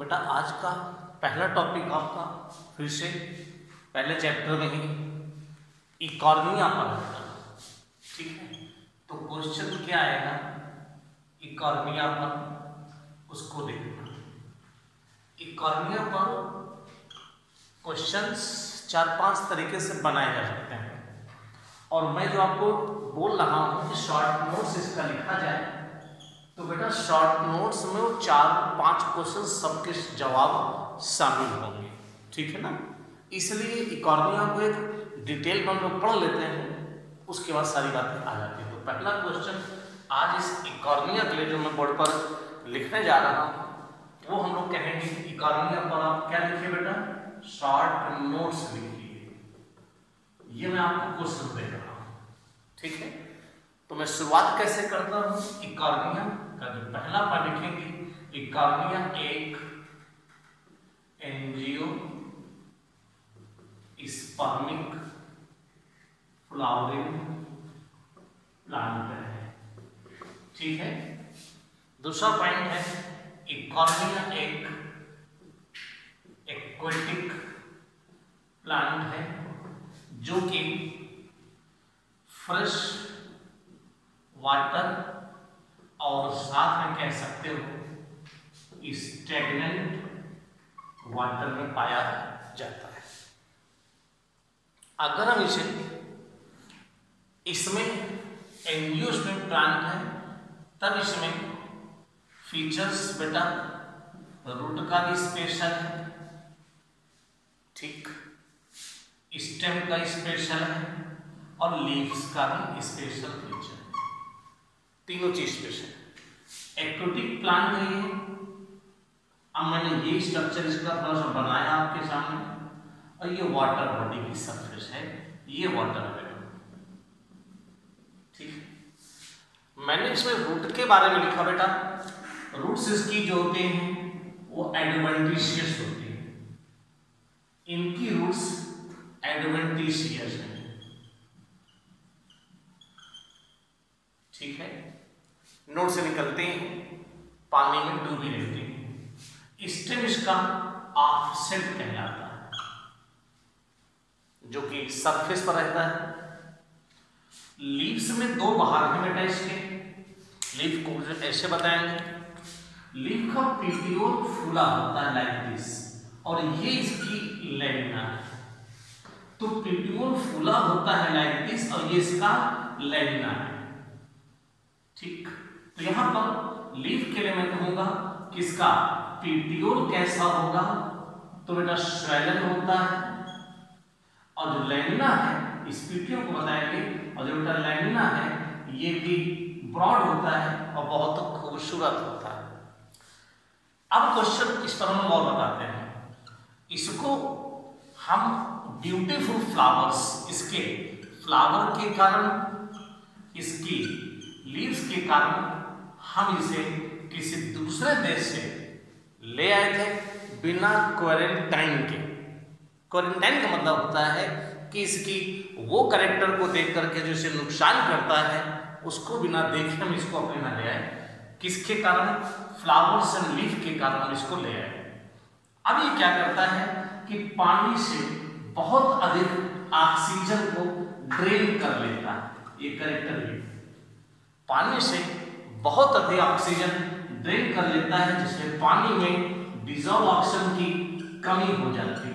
बेटा आज का पहला टॉपिक आपका फिर से पहले चैप्टर में ही इकॉर्निया पर है, ठीक है। तो क्वेश्चन क्या आएगा इकॉर्निया पर, उसको देखना। इकॉर्निया पर क्वेश्चंस 4-5 तरीके से बनाए जा सकते हैं और मैं जो आपको बोल रहा हूँ कि शॉर्ट नोट्स इसका लिखा जाए तो बेटा शॉर्ट नोट्स में वो 4-5 क्वेश्चन सबके जवाब शामिल होंगे, ठीक है ना। इसलिए इकॉर्निया को एक डिटेल में हम लोग पढ़ लेते हैं, उसके बाद सारी बातें आ जाती हैं। तो पहला क्वेश्चन आज इस इकॉर्निया के लिए जो मैं बोर्ड पर लिखने जा रहा हूँ वो हम लोग कहेंगे इकॉर्निया पर आप क्या लिखिए बेटा, शॉर्ट नोट्स लिखिए। ये मैं आपको क्वेश्चन दे रहा हूँ, ठीक है। तो मैं शुरुआत कैसे करता हूँ, इकॉर्निया का जो पहला पार्ट लिखेंगे, इकॉर्निया एक एंजियो स्पर्मिक फ्लावरिंग प्लांट है, ठीक है। दूसरा पॉइंट है इकॉर्निया एक एक्वेटिक प्लांट है जो कि फ्रेश वाटर और साथ में कह सकते हो स्टैग्नेंट वाटर में पाया जाता है। अगर हम इसमें एंजियोस्पर्म प्लांट है तब इसमें फीचर्स बेटा रूट का भी स्पेशल है, ठीक, स्टेम का स्पेशल है और लीव्स का भी स्पेशल फीचर है, तीनों चीज स्पेशल। एक्वेटिक प्लांट है ये। अब मैंने ये स्ट्रक्चर इसका थोड़ा सा बनाया आपके सामने और ये वाटर बॉडी की सरफेस है, ये वाटर है, ठीक। मैंने इसमें रूट के बारे में लिखा बेटा, रूट्स इसकी जो होते हैं वो एडवेंटिशियस होती है, इनकी रूट्स एडवेंटिशियस है, ठीक है। नोड से निकलते हैं, पानी में डूबी रहती है। स्टेम इसका ऑफसेट कहलाता है जो कि सरफेस पर रहता है। लीव्स में दो भाग हैं बेटा इसके, लीफ को ऐसे बताएंगे, लीफ का पेटियोल फूला होता है लाइक दिस और ये इसकी लैमिना है। तो पेटियोल फूला होता है लाइक दिस और ये इसका लैमिना है, ठीक। तो यहां पर लीफ के लिए मैं कहूंगा कि इसका पेटियोल कैसा होगा, तो बेटा स्वेलन होता है और जो लैमिना है इस पेटियोल को बताएंगे, और जो बेटा लैमिना है ये भी ब्रॉड होता है और बहुत खूबसूरत होता है। अब क्वेश्चन इस पर हम और बताते हैं, इसको हम ब्यूटीफुल फ्लावर्स, इसके फ्लावर के कारण, इसकी लीव्स के कारण हम इसे किसी दूसरे देश से ले आए थे बिना क्वारंटाइन के। क्वारंटाइन का मतलब होता है कि इसकी वो कैरेक्टर को देख करके जो इसे नुकसान करता है उसको बिना देखे हम इसको अपने यहाँ ले आए। किसके कारण, फ्लावर्स एंड लीफ के कारण हम इसको ले आए। अब ये क्या करता है कि पानी से बहुत अधिक ऑक्सीजन को ड्रेन कर लेता है। ये कैरेक्टर भी पानी से बहुत अधिक ऑक्सीजन ड्रेन कर लेता है जिससे पानी में डिजॉल्व ऑक्सीजन की कमी हो जाती है।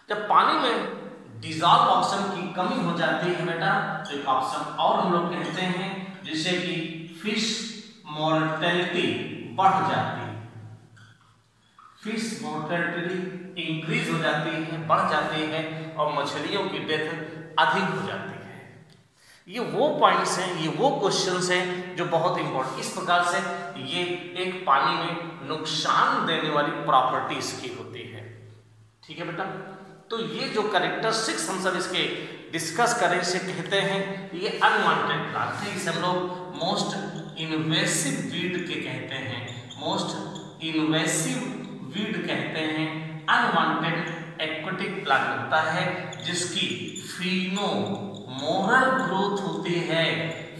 जब पानी में डिजॉल्व ऑक्सीजन की कमी हो जाती है बेटा तो एक ऑप्शन और हम लोग कहते हैं जिससे कि फिश मोर्टेलिटी बढ़ जाती है, फिश मोर्टेलिटी इंक्रीज हो जाती है, बढ़ जाती है और मछलियों की डेथ अधिक हो जाती है। ये वो पॉइंट्स हैं, ये वो क्वेश्चंस हैं जो बहुत इंपॉर्टेंट, इस प्रकार से ये एक पानी में नुकसान देने वाली प्रॉपर्टी इसकी होती है, ठीक है बेटा। तो ये जो कैरेक्टरिस्टिक्स हम सब इसके डिस्कस करें इसे कहते हैं ये अनवांटेड प्लांट है। इसे हम लोग मोस्ट इन्वेसिव वीड के कहते हैं, मोस्ट इन्वेसिव वीड कहते हैं। अनवांटेड एक्वेटिक प्लांट होता है जिसकी फिनोमोरल ग्रोथ होती है,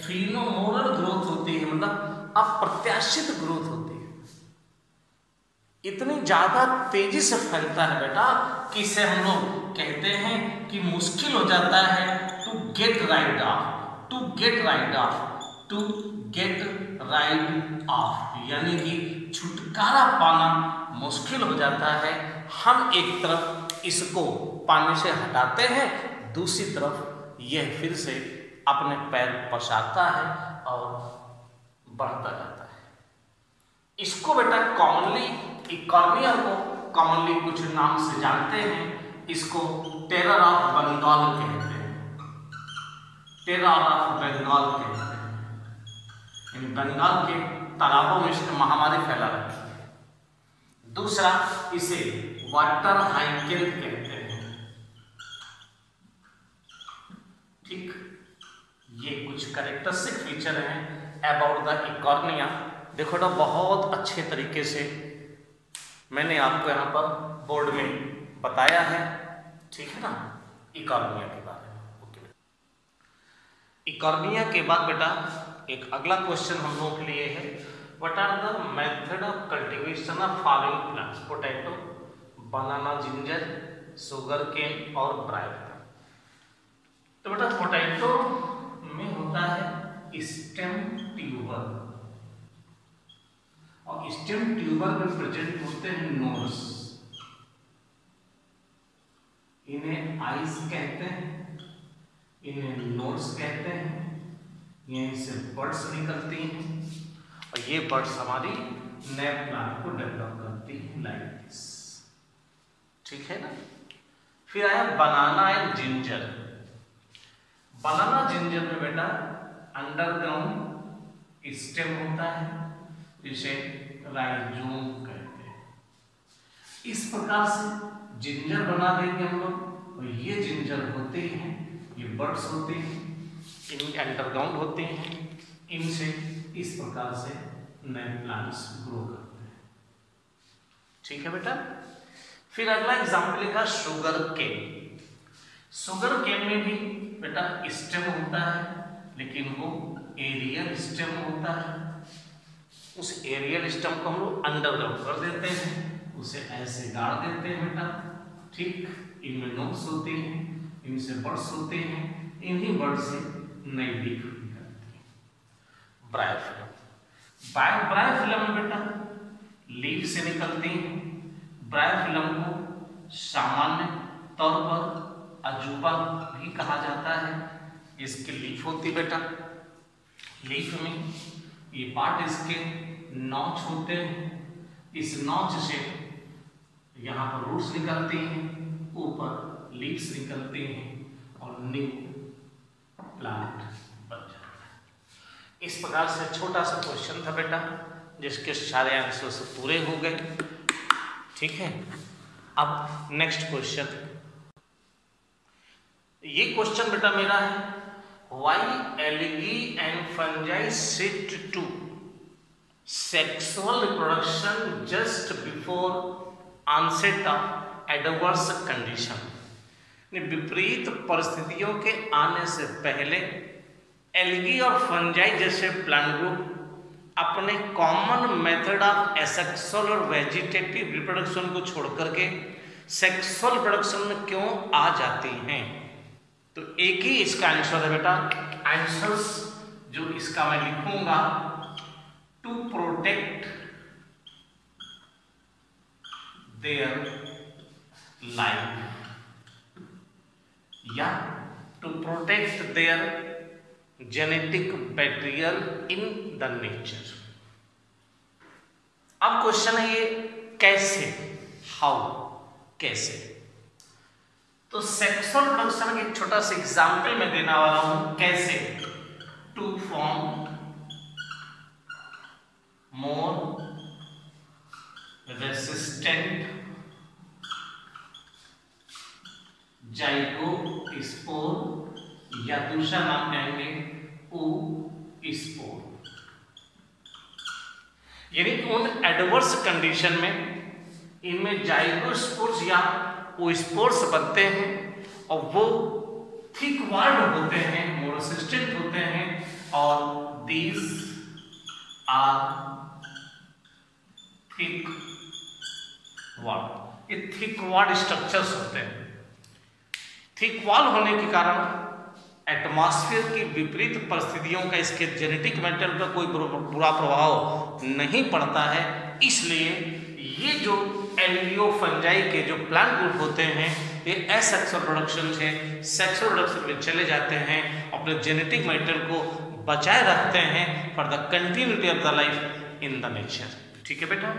फिनोमोरल ग्रोथ होती है मतलब अप्रत्याशित ग्रोथ होती है, इतनी ज्यादा तेजी से फैलता है बेटा कि इसे हम लोग कहते हैं कि मुश्किल हो जाता है to get rid of, to get rid of, to get rid of, यानी कि छुटकारा पाना मुश्किल हो जाता है। हम एक तरफ इसको पानी से हटाते हैं, दूसरी तरफ यह फिर से अपने पैर पसारता है और बढ़ता जाता है। इसको बेटा कॉमनली, इकॉर्निया को कॉमनली कुछ नाम से जानते हैं। इसको टेरर ऑफ बंगाल कहते हैं, टेरर ऑफ बंगाल कहते हैं। बंगाल के तालाबों में इसने महामारी फैला रखी है। दूसरा, इसे वाटर हाइकेल कहते हैं। ठीक, ये कुछ कैरेक्टरिस्टिक फीचर हैं अबाउट द इकॉर्निया। देखो ना, बहुत अच्छे तरीके से मैंने आपको यहाँ पर बोर्ड में बताया है, ठीक है ना, इकॉर्निया के बारे में। ओके, इकॉर्निया के बाद बेटा एक अगला क्वेश्चन हम लोगों के लिए है, what are the method of cultivation of following plants, potato, banana, ginger, sugar cane और ब्राइट। तो बेटा पोटैटो में होता है स्टेम ट्यूबर, और स्टेम ट्यूबर में प्रेजेंट होते हैं नोड्स, इन्हें आइज कहते हैं, इन्हें नोड्स कहते हैं। यहीं से बर्ड्स निकलती हैं और ये बर्ड्स हमारी नए प्लांट को डेवलप करती हैं, लाइक दिस, ठीक है ना। फिर आया बनाना एंड जिंजर। बनाना जिंजर में बेटा अंडरग्राउंड स्टेम होता है, जिसे राइजोम कहते हैं। इस प्रकार से जिंजर बना देंगे हम लोग, और ये जिंजर होते हैं, ये बर्ड्स होते हैं, इन अंडरग्राउंड होते हैं, इनसे इस प्रकार से नए प्लांट्स ग्रो करते हैं, ठीक है बेटा। फिर अगला एग्जाम्पल लिखा शुगर केन। शुगर केन में भी बेटा स्टेम होता है, लेकिन वो एरियल स्टेम होता है। उस एरियल स्टेम को हम लोग अंडरग्राउंड कर देते हैं, उसे ऐसे गाड़ देते हैं बेटा, ठीक। इनमें नोड्स होते हैं, इनसे बर्ड्स होते हैं, इन्हीं बर्ड से नई लीफ निकलती है। ब्रायोफिलम, ब्रायोफिलम में बेटा लीफ से निकलती हैं। ब्रायोफिलम को सामान्य तौर पर अजूबा भी कहा जाता है। इसकी लीफ होती बेटा, लीफ में ये पार्ट इसके नॉच होते हैं, इस नॉच से यहाँ पर रूट्स निकलती हैं, ऊपर लीव्स निकलती हैं और न्यू प्लांट बन जाता है। इस प्रकार से छोटा सा क्वेश्चन था बेटा, जिसके सारे आंसर्स पूरे हो गए, ठीक है। अब नेक्स्ट क्वेश्चन, ये क्वेश्चन बेटा मेरा है, why algae and fungi shift to sexual reproduction just before onset of adverse condition. विपरीत परिस्थितियों के आने से पहले एल्गी और फंजाई जैसे प्लांट ग्रुप अपने कॉमन मेथड ऑफ एसेक्सुअल और वेजिटेटिव रिप्रोडक्शन को छोड़ करके सेक्सुअल प्रोडक्शन में क्यों आ जाती हैं। तो एक ही इसका आंसर है बेटा, आंसर्स जो इसका मैं लिखूंगा, टू प्रोटेक्ट देयर लाइफ या to protect their genetic material in the nature. अब क्वेश्चन है ये कैसे, हाउ, कैसे। तो सेक्सुअल प्रोडक्शन का एक छोटा सा एग्जाम्पल मैं देने वाला हूं, कैसे। To form more resistant zygospore, या दूसरा नाम कहेंगे oospore, यानी कि उन एडवर्स कंडीशन में इनमें जाइगोस्पोर्स या ओस्पोर्स बनते हैं और वो थिक वॉल्ड होते हैं, मोर रेसिस्टेंट होते हैं, और दीज आर थिक वॉल, ये थिक वॉल स्ट्रक्चर्स होते हैं। थिक वॉल होने के कारण एटमॉस्फेयर की विपरीत परिस्थितियों का इसके जेनेटिक मेटेरियल पर कोई बुरा प्रभाव नहीं पड़ता है, इसलिए ये जो एल्वियो फंजाई के जो प्लांट ग्रुप होते हैं ये एसेक्सुअल प्रोडक्शन से सेक्सुअल प्रोडक्शन में चले जाते हैं, अपने जेनेटिक मेटेरियल को बचाए रखते हैं for the continuity of the life in the nature. ठीक है बेटा,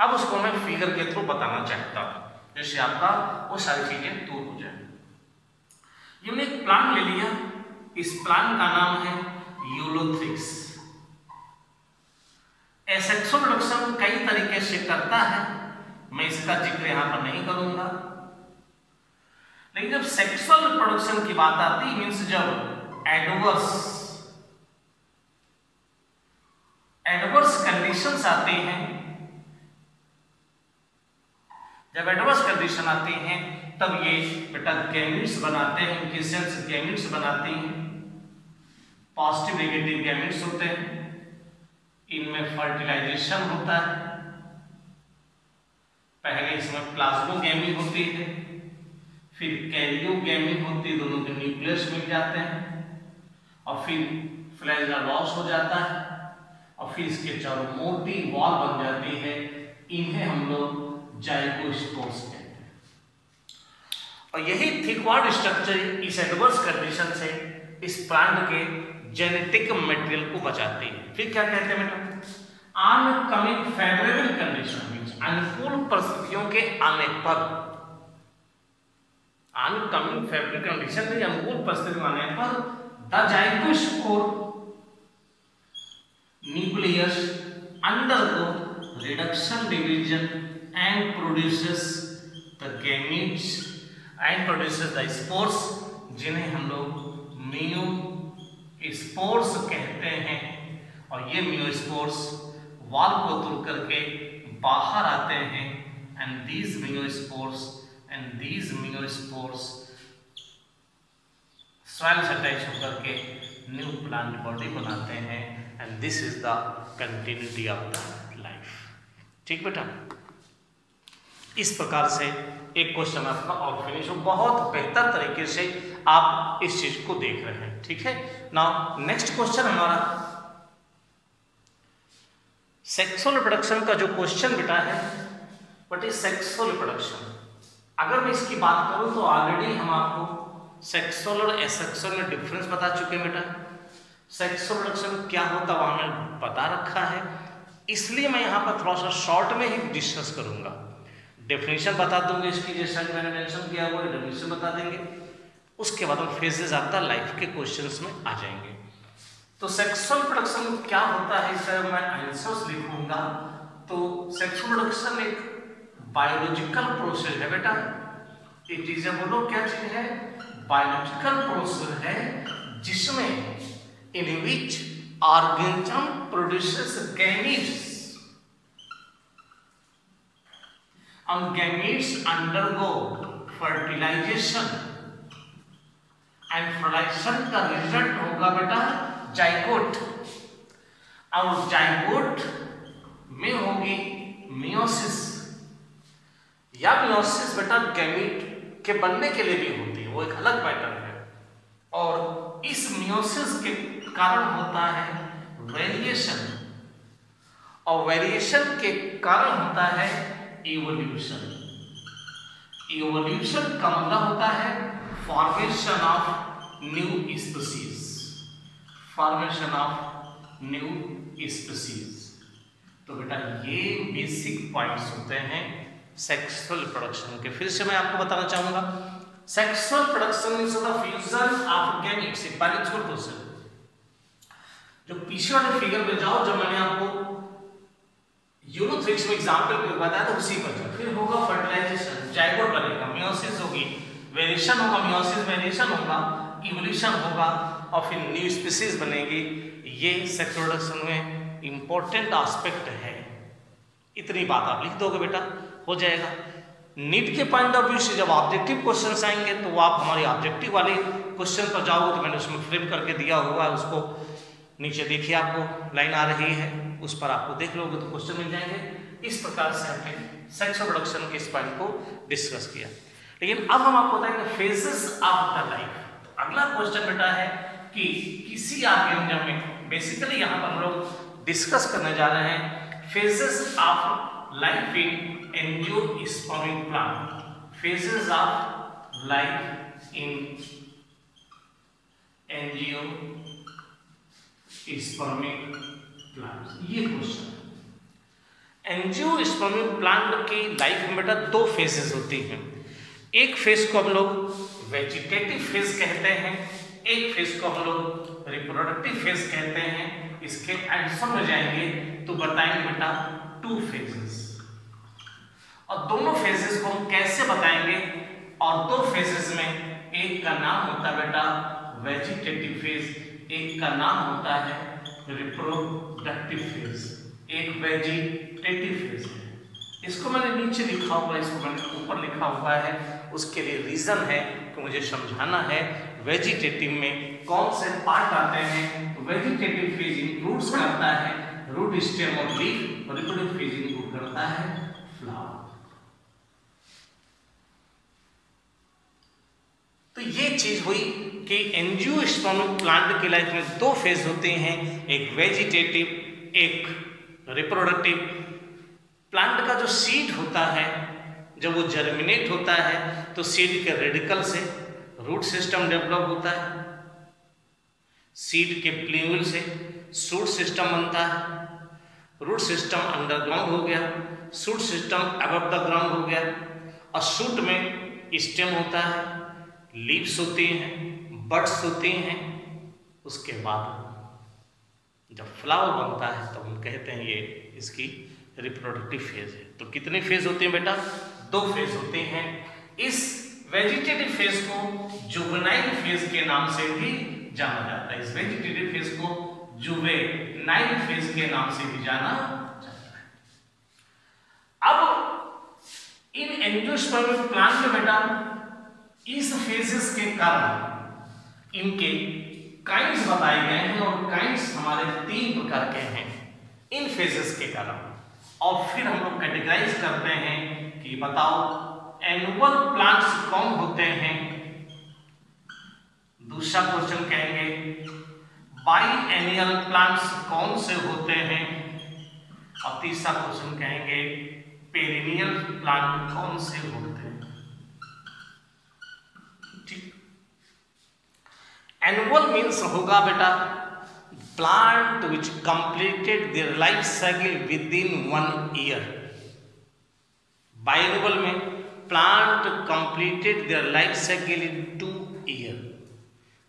अब उसको मैं फिगर के थ्रू बताना चाहता हूँ जैसे आपका वो सारी चीजें दूर हो जाए। हमने एक प्लांट ले लिया, इस प्लांट का नाम है यूलोथ्रिक्स। एसेक्सुअल प्रोडक्शन कई तरीके से करता है, मैं इसका जिक्र यहां पर नहीं करूंगा, लेकिन जब सेक्सुअल प्रोडक्शन की बात आती है मीन्स जब एडवर्स कंडीशंस आते हैं, जब एडवर्स कंडीशन आती हैं तब ये बेटा गैमेट्स बनाते हैं, इनकी सेल्स गैमेट्स बनाती हैं, पॉजिटिव नेगेटिव गैमेट्स होते हैं, इनमें फर्टिलाइजेशन होता है, पहले इसमें प्लाज्मोगैमी होती है, फिर कैरियोगैमी होती है, दोनों के न्यूक्लियस मिल जाते हैं, और फिर फ्लैजेला लॉस हो जाता है, और फिर इसके चारों मोटी वॉल बन जाती है, इन्हें हम लोग जाइगोस्पोर्स कहते हैं। और यही थिक वॉल स्ट्रक्चर इस एडवर्स कंडीशन से इस प्लांट के जेनेटिक मटेरियल को बचाती है। फिर क्या कहते हैं बेटा, on coming favourable condition means अनुकूल परिस्थितियों के आने पर, ऑन कमिंग फेवरेबल कंडीशन में अनुकूल परिस्थितियों आने पर the zygospore nucleus undergo reduction division and produces the gametes and produces the spores, जिन्हें हम लोग मियोस्पोर्स कहते हैं, और ये मियोस्पोर्स वॉल को तोड़ करके बाहर आते हैं, and these मियोस्पोर्स सॉइल से अटैच होकर के न्यू प्लांट बॉडी बनाते हैं, and this is the continuity of the life। ठीक बेटा, इस प्रकार से एक क्वेश्चन आपका और फिनिश हो, बहुत बेहतर तरीके से आप इस चीज को देख रहे हैं। ठीक है, नाउ नेक्स्ट क्वेश्चन हमारा सेक्सुअल रिप्रोडक्शन का जो क्वेश्चन बेटा है, व्हाट इज सेक्सुअल रिप्रोडक्शन। अगर मैं इसकी बात करूं तो ऑलरेडी हम आपको सेक्सुअल और एसेक्सुअल में डिफरेंस बता चुके हैं बेटा। सेक्सुअल रिप्रोडक्शन क्या होता है वहां हमने बता रखा है, इसलिए मैं यहाँ पर थोड़ा सा शॉर्ट में ही डिस्कस करूंगा। डेफिनेशन बता दूंगे इसकी, जैसा कि मैंने मेंशन किया हुआ है, डेफिनेशन बता देंगे, उसके बाद हम फेजेस आफ्टर लाइफ के क्वेश्चंस में आ जाएंगे। तो सेक्सुअल प्रोडक्शन क्या होता है, इसका मैं आंसर्स लिखूंगा। तो सेक्सुअल प्रोडक्शन एक बायोलॉजिकल प्रोसेस है बेटा, इट इज बोलो क्या चीज है, बायोलॉजिकल प्रोसेस है, जिसमें in which organism produces gametes and gametes undergo fertilization and fertilization का रिजल्ट होगा बेटा जाइगोट, और जाइगोट में होगी मियोसिस, या मियोसिस बेटा गैमीट के बनने के लिए भी होती है, वो एक अलग पैटर्न है, और इस मियोसिस के कारण होता है वेरिएशन, और वेरिएशन के कारण होता है इवोल्यूशन। इवोल्यूशन का मतलब होता है formation of new species, formation of new species. तो बेटा ये बेसिक पॉइंट्स होते हैं सेक्सुअल प्रोडक्शन के। फिर से मैं आपको बताना चाहूंगा, sexual production is the fusion of gametes, एक बायोलॉजिकल प्रोसेस। जो पीछे वाले फिगर में जाओ, जब मैंने आपको यूलोथ्रिक्स में एग्जांपल पे बताया था उसी पर जाओ। फिर होगा फर्टिलाइजेशन, जाइगोट बनेगा, मियोसिस होगी, वेरिएशन होगा, मियोसिस वेरिएशन होगा, इवोल्यूशन होगा, और फिर न्यू स्पीसीज बनेगी। ये सेक्सुअल प्रोडक्शन में इंपॉर्टेंट एस्पेक्ट है। इतनी बात आप लिख दोगे बेटा, हो जाएगा। नीट के पॉइंट ऑफ व्यू से जब ऑब्जेक्टिव क्वेश्चंस आएंगे तो वो आप हमारे ऑब्जेक्टिव वाले क्वेश्चन पर जाओगे, तो मैंने उसमें फ्रेम करके दिया हुआ है, उसको नीचे देखिए, आपको लाइन आ रही है, उस पर आपको देख लोगे तो क्वेश्चन मिल जाएंगे। इस प्रकार से हमने सेक्स रिप्रोडक्शन के इस पॉइंट को डिस्कस किया। लेकिन अब हम आपको बताएंगे फेजेस ऑफ द लाइफ। तो अगला क्वेश्चन बेटा है कि किसी ऑर्गेनिज्म में, बेसिकली यहाँ पर हम लोग डिस्कस करने जा रहे हैं phases of life in angiospermic plant. Phases of life in angiospermic plant, ये क्वेश्चन। एंजियोस्पर्मिक प्लांट की लाइफ में बेटा दो फेजेस होती हैं। एक फेज को हम लोग वेजिटेटिव फेज कहते हैं, एक फेज को हम लोग रिप्रोडक्टिव फेज कहते हैं। इसके आंसर में जाएंगे तो बताएंगे बेटा टू फेजेस, और दोनों फेजेस को हम कैसे बताएंगे, और दो फेजेस में एक का नाम होता है बेटा वेजिटेटिव फेज, एक का नाम होता है रिप्रोडक्टिव फेज। एक वेजिटेटिव फेज है, इसको मैंने नीचे लिखा हुआ है, इसको मैंने ऊपर लिखा हुआ है, उसके लिए रीजन है कि मुझे समझाना है वेजिटेटिव में कौन से पार्ट आते हैं। वेजिटेटिव फेज इंक्लूड्स करता है रूट, स्टेम और लीफ, और रिप्रोडक्टिव फेज इंक्लूड करता है फ्लावर। तो ये चीज हुई कि एंजियोस्पर्मिक प्लांट की लाइफ में दो फेज होते हैं, एक वेजिटेटिव, एक रिप्रोडक्टिव। प्लांट का जो सीड होता है, जब वो जर्मिनेट होता है तो सीड के रेडिकल से रूट सिस्टम डेवलप होता है, सीड के प्लूमेल से शूट सिस्टम बनता है, रूट सिस्टम अंडरग्राउंड हो गया, shoot system above the ground हो गया, और शूट में स्टेम होता है, लीव्स होती हैं, बड्स होती हैं। उसके बाद जब फ्लावर बनता है तो हम कहते हैं ये इसकी रिप्रोडक्टिव फेज है। तो कितने फेज होते हैं बेटा? दो फेज होते हैं। इस वेजिटेटिव फेज को जुवेनाइल फेज के नाम से भी जाना जाता है। इस वेजिटेटिव फेज को जुवेनाइल फेज के नाम से भी जाना जाता है। अब इन एंजियोस्पर्मिक प्लांट में बेटा इस फेजेस के कारण इनके काइंड्स बताए गए हैं, और काइंड्स हमारे 3 प्रकार के हैं इन फेजेस के कारण। और फिर हम लोग कैटेगराइज करते हैं कि बताओ एनुअल प्लांट्स कौन होते हैं। दूसरा क्वेश्चन कहेंगे बाइएनियल प्लांट्स कौन से होते हैं, और तीसरा क्वेश्चन कहेंगे पेरिनियल प्लांट कौन से होते हैं। ठीक, एनुअल मीन्स होगा बेटा plant which completed their life cycle within 1 year. Biennial में plant completed their life cycle in 2 years.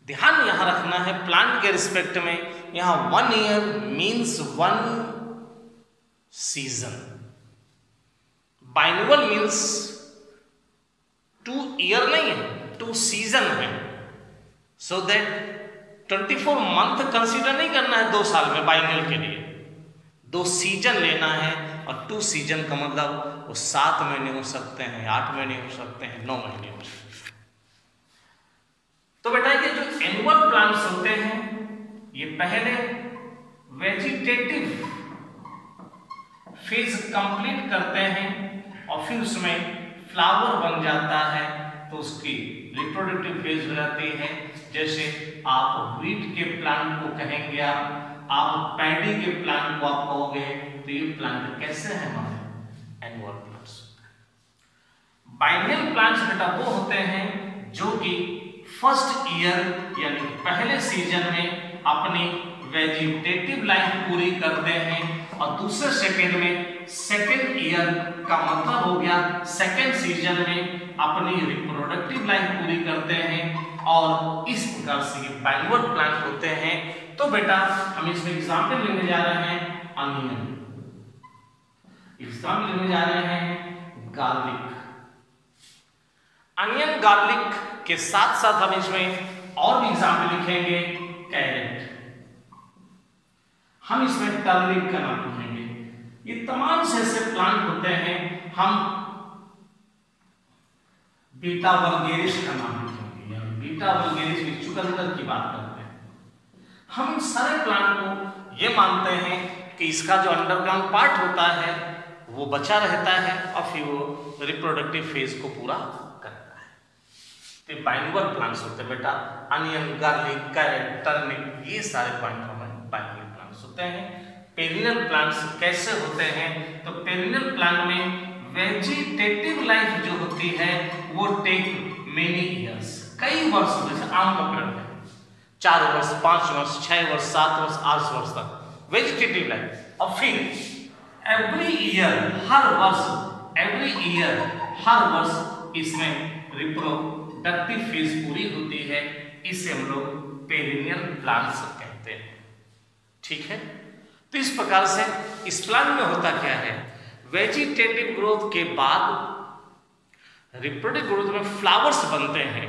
ध्यान यहाँ रखना है प्लांट के रिस्पेक्ट में, यहाँ 1 year means 1 season. Biennial means 2 year नहीं है, 2 season है। So that 24 मंथ कंसीडर नहीं करना है 2 साल में बाइनल के लिए, 2 सीजन लेना है। और 2 सीजन का मतलब वो 7 महीने हो सकते हैं, 8 महीने हो सकते हैं, 9 महीने हो सकते हैं। तो बेटा ये जो एनुअल प्लांट्स होते हैं ये पहले वेजिटेटिव फेज कंप्लीट करते हैं, और फिर उसमें फ्लावर बन जाता है तो उसकी रिप्रोडक्टिव फेज हो जाती है। जैसे आप व्हीट के प्लांट को कहेंगे, आप पैडी के प्लांट को आप कहोगे, तो ये प्लांट कैसे हैं हमारे एनुअल प्लांट्स। बाइनियल प्लांट्स बेटा वो होते हैं जो कि फर्स्ट ईयर यानी पहले सीजन में अपनी वेजिटेटिव लाइफ पूरी करते हैं, और दूसरे सेकेंड में सेकेंड ईयर का मतलब हो गया सेकेंड सीजन में अपनी रिप्रोडक्टिव लाइफ पूरी करते हैं। और इस प्रकार से ये बाइनोअल प्लांट होते हैं। तो बेटा हम इसमें एग्जाम्पल लेने जा रहे हैं अनियन, एग्जाम्पल लेने जा रहे हैं गार्लिक। अनियन गार्लिक के साथ साथ हम इसमें और भी एग्जाम्पल लिखेंगे कैरेट, हम इसमें टर्मरिक का नाम लिखेंगे। ये तमाम से ऐसे प्लांट होते हैं, हम बीटा वल्गेरिस का नाम लिखेंगे, या बीटा वल्गेरिस की चुकंदर की बात करते हैं। हम सारे प्लांट को ये मानते हैं कि इसका जो अंडरग्राउंड पार्ट होता है वो बचा रहता है और फिर वो रिप्रोडक्टिव फेज को पूरा करता है। तो बाइनोवल प्लांट्स होते हैं बेटा, अनियन, गार्लिक, कैरेट, टर्निप, ये सारे पॉइंट हमें बाइनोवल प्लांट्स होते हैं। पेरिनियल प्लांट्स कैसे होते हैं? तो पेरिनियल प्लांट में वेजिटेटिव लाइफ जो होती है वो टेक मेनी ईयर्स, कई वर्ष, जैसे आम का पेड़ है 4 वर्ष, 5 वर्ष, 6 वर्ष, 7 वर्ष, 8 वर्ष तक वेजिटेटिव लाइफ, और फिर एवरी ईयर, हर वर्ष इसमें रिप्रोडक्टिव फेज पूरी होती है। इसे हम लोग पेरिनियल प्लांट्स कहते हैं। ठीक है, तो इस प्रकार से इस प्लांट में होता क्या है, वेजिटेटिव ग्रोथ के बाद रिप्रोडक्टिव ग्रोथ में फ्लावर्स बनते हैं।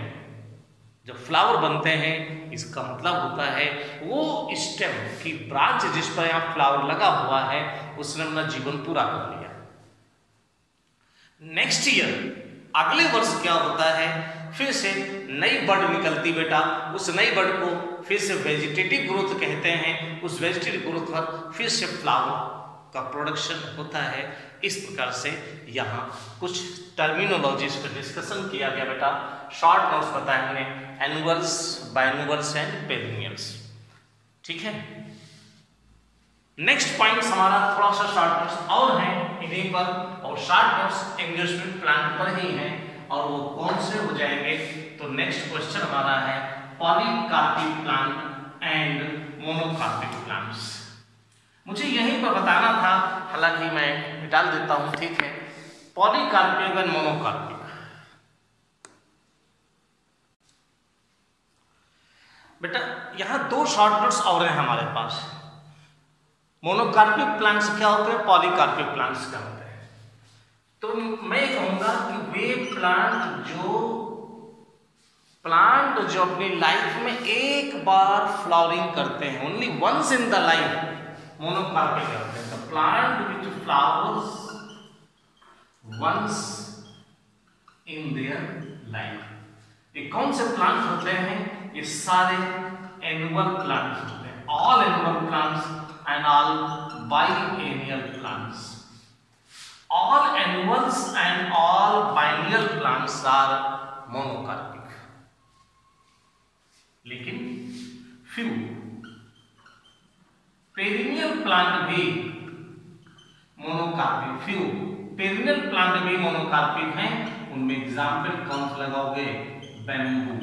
जब फ्लावर बनते हैं इसका मतलब होता है वो स्टेम की ब्रांच जिस पर यहाँ फ्लावर लगा हुआ है उसने अपना जीवन पूरा कर लिया। नेक्स्ट ईयर, अगले वर्ष क्या होता है, फिर से नई बर्ड निकलती बेटा, उस नई बर्ड को फिर से वेजिटेटिव ग्रोथ कहते हैं। उस वेजिटेटिव ग्रोथ पर फिर से फ्लावर का प्रोडक्शन होता है। इस प्रकार से यहाँ कुछ टर्मिनोलॉजीज पर डिस्कशन किया गया बेटा। शॉर्ट नोट्स बताए हमने, एनुअल्स, बाइनोवल्स एंड पेरिनियल्स। ठीक है, नेक्स्ट पॉइंट हमारा थोड़ा सा शॉर्ट नोट्स और हैं इन्हीं पर, और शॉर्ट नोट्स एंजियोस्पर्म प्लांट पर ही हैं, और वो कौन से हो जाएंगे? तो नेक्स्ट क्वेश्चन हमारा है polycarpic plant and monocarpic plants. मुझे यहीं पर बताना था, हालांकि मैं डाल देता हूं, ठीक है। पॉलीकार्पिक एंड मोनोकार्पिक, बेटा यहां 2 शॉर्ट नोट्स और हैं हमारे पास। मोनोकार्पिक प्लांट्स क्या होते हैं, पॉलीकार्पिक प्लांट्स क्या होते हैं? तो मैं कहूंगा कि वे प्लांट जो अपनी लाइफ में एक बार फ्लावरिंग करते हैं, only once in the life, monocarpic होते हैं। The plant which flowers once in their life. ये कौन से प्लांट होते हैं? ये सारे एनुअल प्लांट्स होते हैं, all annual plants and all biennial plants. All annuals and all biennial plants are monocarpic, लेकिन few perennial plant भी monocarpic, few perennial plant भी monocarpic हैं। उनमें एग्जाम्पल कौन सा लगाओगे? बैम्बू,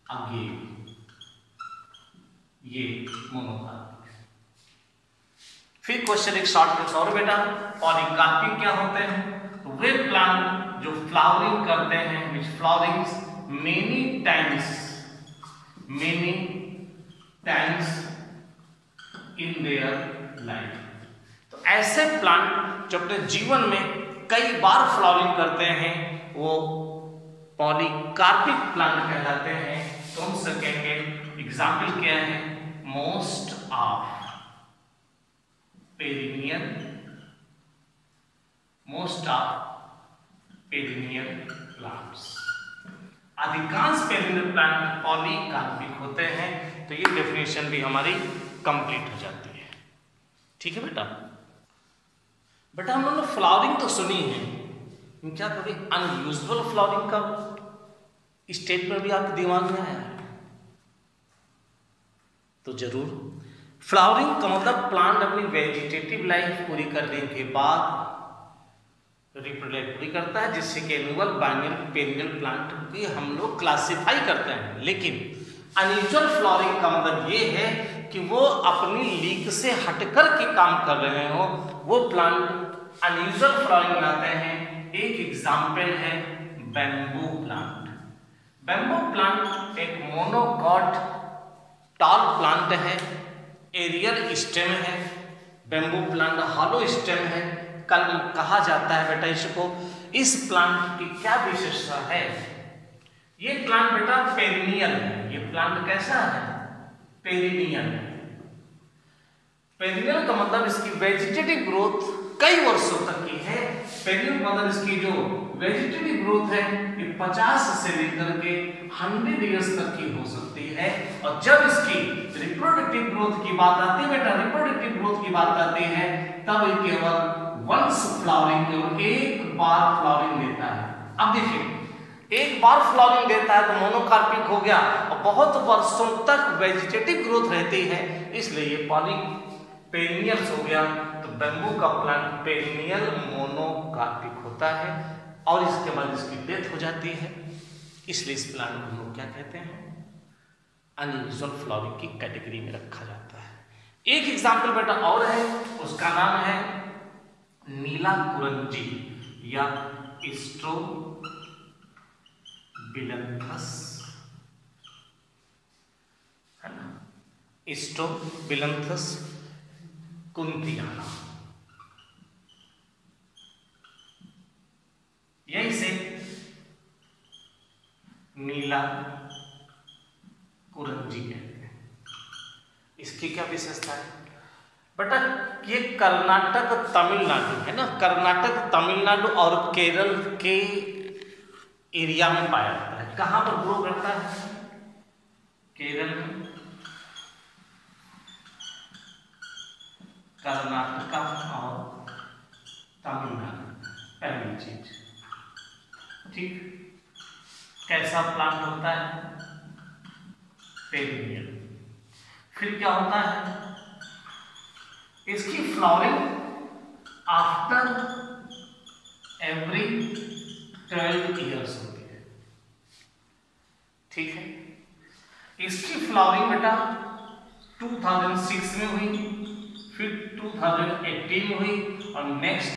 अगेव, ये मोनोकार्पिक। फिर क्वेश्चन एक शॉर्ट नोट्स और बेटा, पॉलीकार्पिक क्या होते हैं? तो वे प्लांट जो फ्लावरिंग करते हैं, which flowerings many times in their life. तो ऐसे प्लांट जो अपने जीवन में कई बार फ्लावरिंग करते हैं वो पॉलीकार्पिक प्लांट कहलाते हैं। तो हम सकेंगे एग्जाम्पल क्या है? मोस्ट ऑफ पेरिनियल प्लांट्स, अधिकांश पेरिनियल प्लांट पॉलीकार्पिक होते हैं। तो ये डेफिनेशन भी हमारी कंप्लीट हो जाती है। ठीक है बेटा। हम लोगों ने फ्लावरिंग तो सुनी है, क्या कभी अनयूजुअल फ्लावरिंग का स्टेटमेंट भी आपके दिमाग में आया है? तो जरूर, फ्लावरिंग का मतलब प्लांट अपनी वेजिटेटिव लाइफ पूरी करने के बाद रिप्रोडक्ट पूरी करता है, जिससे कि एनुअल, बाइनल, पेरिनियल प्लांट की हम लोग क्लासिफाई करते हैं। लेकिन अनयूजुअल फ्लावरिंग का मतलब ये है कि वो अपनी लीक से हटकर के काम कर रहे हो, वो प्लांट अनयूजुअल फ्लावरिंग में आते हैं। एक एग्जाम्पल है बैम्बू प्लांट। बैम्बू प्लांट एक मोनोकॉट टॉल प्लांट है, एरियल स्टेम है। बैम्बू प्लांट हॉलो स्टेम है। कल कहा जाता है बेटा इसको, इस प्लांट की क्या विशेषता है? ये प्लांट बेटा पेरिनियल है। ये प्लांट कैसा है? पेरिनियल है। पेरिनियल का मतलब इसकी वेजिटेटिव ग्रोथ कई वर्षों तक की है। पेरिनियल मतलब इसकी जो वेजिटेटिव ग्रोथ है ये 50 से लेकर के 100 ईयर्स तक की हो सकती है। और जब इसकी रिप्रोडक्टिव ग्रोथ की बात आती है बेटा, रिप्रोडक्टिव ग्रोथ की बात आती है, तब ये केवल वंस फ्लावरिंग, केवल एक बार फ्लावरिंग देता है। अब देखिए एक बार फ्लावरिंग देता है तो मोनोकार्पिक हो गया और बहुत वर्षों तक वेजिटेटिव ग्रोथ रहती है, इसलिए ये पेरिनियल्स हो गया। तो बैम्बू का प्लांट पेरिनियल मोनोकार्पिक होता है और इसके बाद इसकी डेथ हो जाती है, इसलिए इस प्लांट को हम लोग क्या कहते हैं, अनयूजुअल फ्लावरिंग की कैटेगरी में रखा जाता है। एक एग्जाम्पल बेटा और है, उसका नाम है नीला कुरंजी या स्ट्रोबिलंथस, है ना, स्ट्रोबिलंथस कुंतियाना। यही से नीला कुरंजी कहते हैं। इसकी क्या विशेषता है बेटा, ये कर्नाटक तमिलनाडु है ना, कर्नाटक तमिलनाडु और केरल के एरिया में पाया जाता है। कहां पर ग्रो करता है, केरल में, कर्नाटका और तमिलनाडु, पहली चीज। ठीक, कैसा प्लांट होता है, पेरिनियल। फिर क्या होता है, इसकी फ्लावरिंग आफ्टर एवरी 12 ईयर्स होती है। ठीक है, इसकी फ्लावरिंग बेटा 2006 में हुई, फिर 2018 में हुई और नेक्स्ट